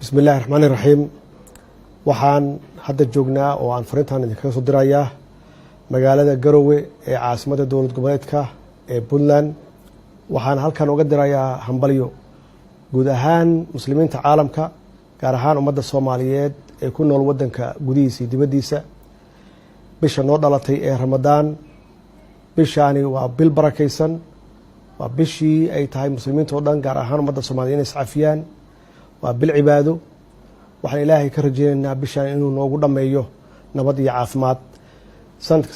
بسم الله الرحمن الرحيم waxaan hadda joognaa oo aan fariintan idinkaga soo dirayaa magaalada Garowe ee caasimadda dowlad goboleedka ee Puntland waxaan halkan uga dirayaa hambalyo guud ahaan muslimiinta caalamka gaar ahaan ummadda Soomaaliyeed ee ku nool wadanka gudihiisa iyo dibadiisa bisha noo dhalatay ee Ramadaan bishani waa bil barakeysan waa bishii ay tahay muslimiinta oo dhan gaar ahaan ummadda Soomaaliyeed inay iscafiyaan waa bil cibaado waxaan ilaahay ka rajaynaynaa bishaan inuu noogu dhameeyo nabad iyo caafimaad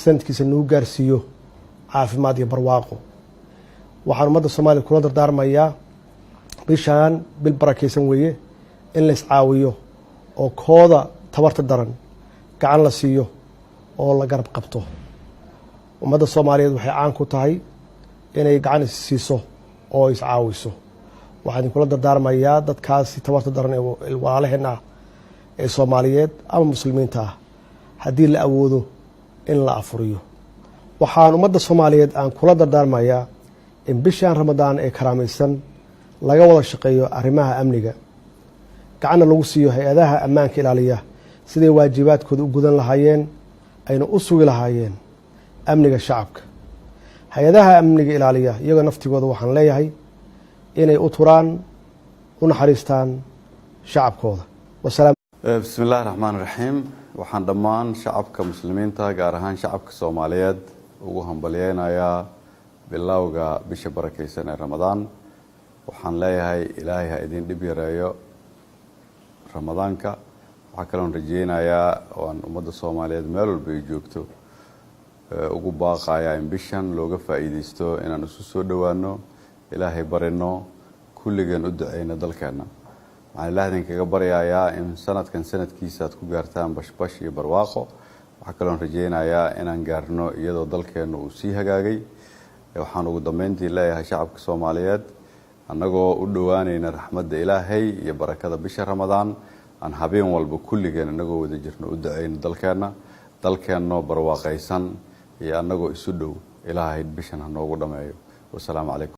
sanadkiisa nagu gaarsiiyo caafimaad iyo barwaaqo waxaan ummadda Soomaaliya kula dardaarmayaa bishaan bil barakeysan weeye in la iscaawiyo oo kooda tabarta daran gacan la siiyo oo la garab qabto ummadda Soomaaliyeed waxay caan ku tahay inay gacan siiso oo iscaawiso waxaan kula dardaarmayaa dadkaasi tabarta daran ee walaalaheena ee Soomaaliyeed ama muslimiinta haddii la awoodo in la afuriyo waxaan ummadda Soomaaliyeed aan kula dardaarmayaa in bishaan Ramadaan ee karaamaysan laga wada shaqeeyo arrimaha amniga gacan lagu siiyo hay'adaha ammaanka ilaaliya sidii waajibaadkooda u gudan lahaayeen ayna u sugi lahaayeen amniga shacabka hay'adaha amniga ilaaliya iyaga naftigooda waxaan leeyahay inay u turaan u naxariistaan shacabkooda wasalaam بسم الله الرحمن الرحيم waxaan dhammaan shacabka muslimiinta gaar ahaan shacabka Soomaaliyeed ugu hambalyeeynaya bilowga bisha barakeysan ee Ramadaan waxaan leeyahay Ilaahay ha idin dhib yareeyo Ramadaanka waxa kale oo rajeynayaa oo ummadda Soomaaliyeed meel walba ay joogto ugu baaqaya in bishan looga faa'iideysto inaan isu soo dhawaano Ilaahay barino kulligeen u duceyna dalkeena waxaan Ilaahay kaga baryayaa in sanadkan sanadkiisa aad ku gaartaan bashbash iyo barwaaqo waxa kale oo rajeynayaa inaan gaarno iyadoo dalkeena uu sii hagaagay waxaan ugu dambeyntii leeyahay shacabka Soomaaliyeed annagoo u dhawaanayna raxmadda Ilaahay iyo barakada bisha Ramadaan aan habeen walba kulligeen annagoo wada jirno u duceyno dalkeena barwaaqaysan iyo annagoo isu dhow Ilaahay bishan ha noogu dhameeyo wassalaamu calaykum